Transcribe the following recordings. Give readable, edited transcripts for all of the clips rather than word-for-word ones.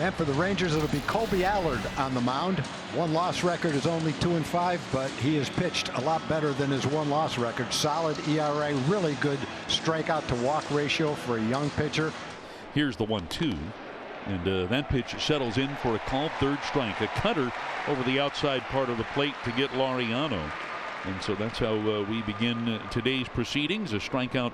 And for the Rangers, it'll be Colby Allard on the mound. One-loss record is only 2-5, but he has pitched a lot better than his one-loss record. Solid ERA, really good strikeout-to-walk ratio for a young pitcher. Here's the 1-2, and that pitch settles in for a called third strike. A cutter over the outside part of the plate to get Laureano. And so that's how we begin today's proceedings. A strikeout.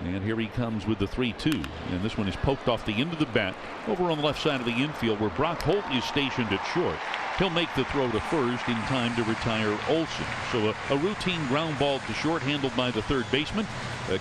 And here he comes with the 3-2. And this one is poked off the end of the bat over on the left side of the infield where Brock Holt is stationed at short. He'll make the throw to first in time to retire Olson. So a routine ground ball to short handled by the third baseman.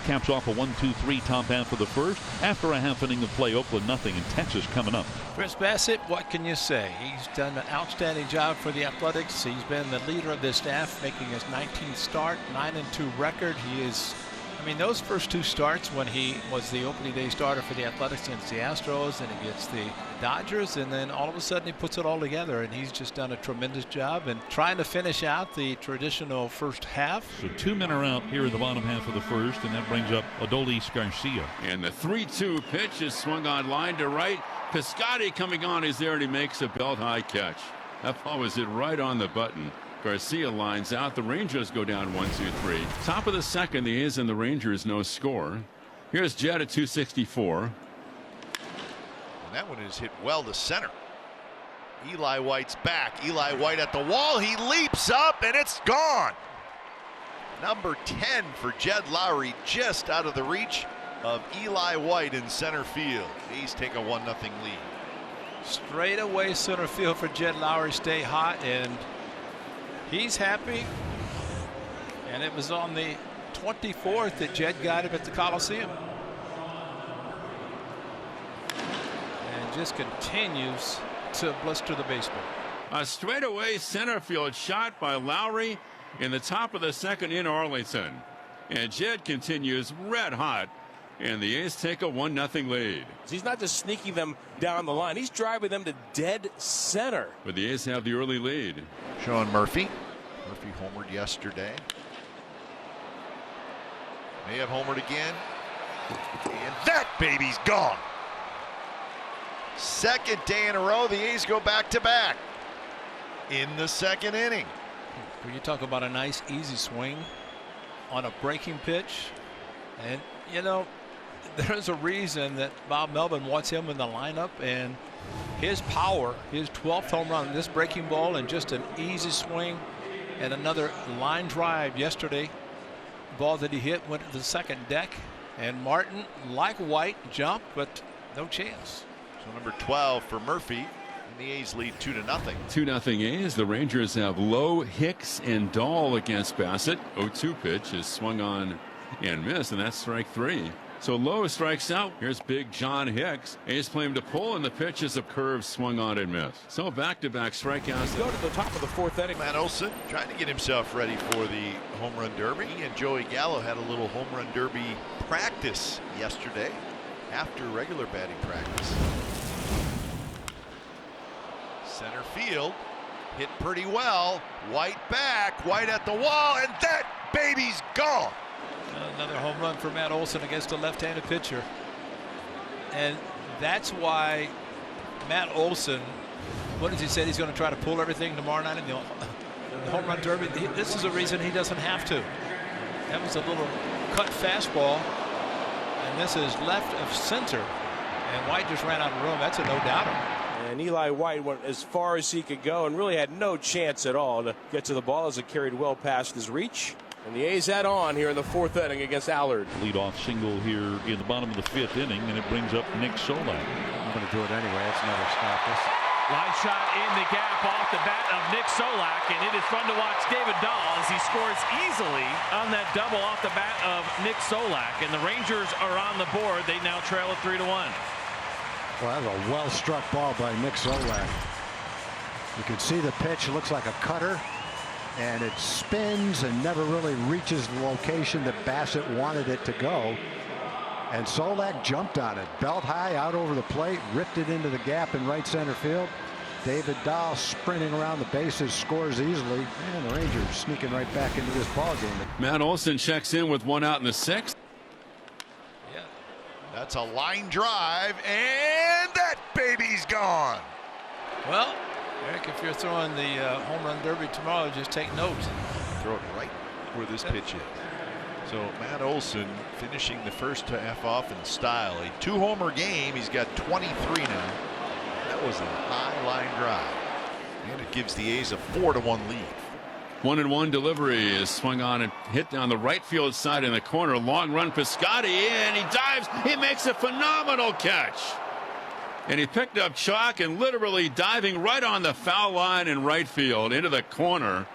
Caps off a 1-2-3 top half of the first. After a half inning of play, Oakland nothing, and Texas coming up. Chris Bassett, what can you say? He's done an outstanding job for the Athletics. He's been the leader of this staff, making his 19th start, 9-2 record. He is, I mean, those first two starts when he was the opening day starter for the Athletics against the Astros, and he gets the Dodgers, and then all of a sudden he puts it all together, and he's just done a tremendous job and trying to finish out the traditional first half. So 2 men are out here in the bottom half of the first, and that brings up Adolis Garcia. And the 3-2 pitch is swung on line to right. Piscotty coming on is there, and he makes a belt high catch. That ball was hit right on the button. Garcia lines out. The Rangers go down 1-2-3. Top of the second, the A's and the Rangers no score. Here's Jed at 264. And that one is hit well to center. Eli White's back. Eli White at the wall. He leaps up and it's gone. Number 10 for Jed Lowry, just out of the reach of Eli White in center field. A's take a 1-0 lead. Straight away center field for Jed Lowry. Stay hot, and he's happy. And it was on the 24th that Jed got him at the Coliseum. And just continues to blister the baseball. A straightaway center field shot by Lowry in the top of the second in Arlington. And Jed continues red hot. And the A's take a 1-0 lead. He's not just sneaking them down the line. He's driving them to dead center. But the A's have the early lead. Sean Murphy. Murphy homered yesterday. May have homered again. And that baby's gone. Second day in a row, the A's go back-to-back in the second inning. When you talk about a nice, easy swing on a breaking pitch, and, you know, there's a reason that Bob Melvin wants him in the lineup, and his power, his 12th home run, this breaking ball, and just an easy swing, and another line drive yesterday. Ball that he hit went to the second deck, and Martin, like White, jumped, but no chance. So number 12 for Murphy, and the A's lead 2-0. 2-0 A's. The Rangers have Lowe, Hicks, and Dahl against Bassett. 0-2 pitch is swung on and missed, and that's strike 3. So Lowe strikes out. Here's big John Hicks. A's play him to pull, and the pitch is a curve swung on and missed. So back-to-back strikeouts. Go to the top of the fourth inning. Matt Olson trying to get himself ready for the home run derby. He and Joey Gallo had a little home run derby practice yesterday after regular batting practice. Center field hit pretty well. White back, White at the wall, and that baby's gone. Another home run for Matt Olson against a left-handed pitcher. And that's why Matt Olson, what does he say? He's going to try to pull everything tomorrow night in the home run derby. This is a reason he doesn't have to. That was a little cut fastball, and this is left of center. And White just ran out of room. That's a no-doubter. And Eli White went as far as he could go and really had no chance at all to get to the ball as it carried well past his reach. And the A's add on here in the fourth inning against Allard. Leadoff single here in the bottom of the fifth inning, and it brings up Nick Solak. I'm going to do it anyway. That's never stopped us. Line shot in the gap off the bat of Nick Solak, and it is fun to watch David Dahl as he scores easily on that double off the bat of Nick Solak. And the Rangers are on the board. They now trail at 3-1. Well, that was a well-struck ball by Nick Solak. You can see the pitch looks like a cutter, and it spins and never really reaches the location that Bassett wanted it to go. And Solak jumped on it, belt high out over the plate, ripped it into the gap in right center field. David Dahl sprinting around the bases, scores easily, and the Rangers sneaking right back into this ball game. Matt Olson checks in with one out in the sixth. Yeah, That's a line drive, and that baby's gone. Well, Eric, if you're throwing the home run derby tomorrow, just take note. Throw it right where this pitch is. So Matt Olson finishing the first half off in style. A 2-homer game. He's got 23 now. That was a high line drive, and it gives the A's a 4-1 lead. 1-1 delivery is swung on and hit down the right field side in the corner. Long run, Piscotty, and he dives. He makes a phenomenal catch. And he picked up chalk and literally diving right on the foul line in right field into the corner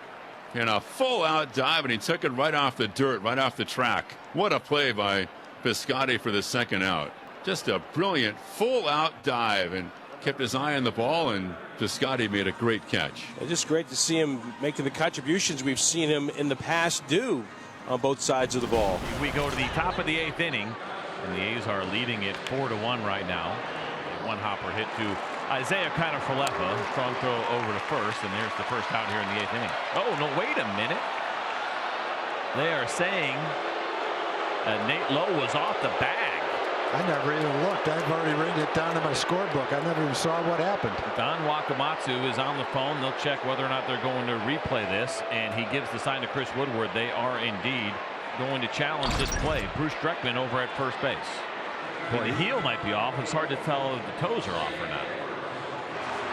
in a full out dive, and he took it right off the dirt, right off the track. What a play by Piscotty for the second out. Just a brilliant full out dive, and kept his eye on the ball, and Piscotty made a great catch. It's just great to see him making the contributions we've seen him in the past do on both sides of the ball. We go to the top of the 8th inning, and the A's are leading it 4-1 right now. A one-hopper hit to Isaiah Kiner-Falefa. Strong throw over to first, and there's the first out here in the 8th inning. Oh, no, wait a minute. They are saying Nate Lowe was off the bag. I never even looked. I've already written it down in my scorebook. I never even saw what happened. Don Wakamatsu is on the phone. They'll check whether or not they're going to replay this, and he gives the sign to Chris Woodward. They are indeed going to challenge this play. Bruce Dreckman over at first base. The heel might be off. It's hard to tell if the toes are off or not.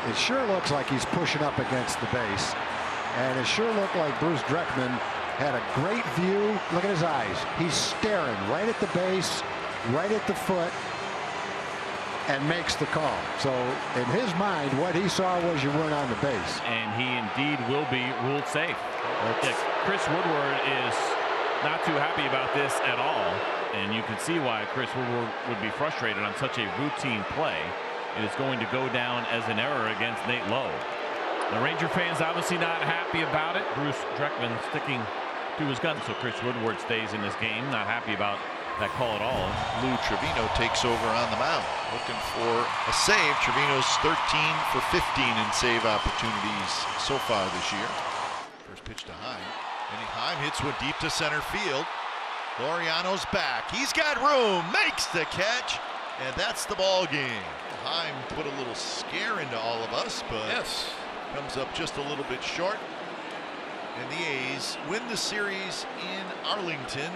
It sure looks like he's pushing up against the base, and it sure looked like Bruce Dreckman had a great view. Look at his eyes. He's staring right at the base, right at the foot, and makes the call. So in his mind, what he saw was you weren't on the base. And he indeed will be ruled safe. Chris Woodward is not too happy about this at all, and you can see why Chris Woodward would be frustrated on such a routine play. It is going to go down as an error against Nate Lowe. The Ranger fans obviously not happy about it. Bruce Dreckman sticking to his gun, so Chris Woodward stays in this game. Not happy about that call at all. Lou Trevino takes over on the mound, looking for a save. Trevino's 13 for 15 in save opportunities so far this year. First pitch to Heim, and Heim hits one deep to center field. Laureano's back. He's got room, makes the catch, and that's the ball game. Heim put a little scare into all of us, but comes up just a little bit short. And the A's win the series in Arlington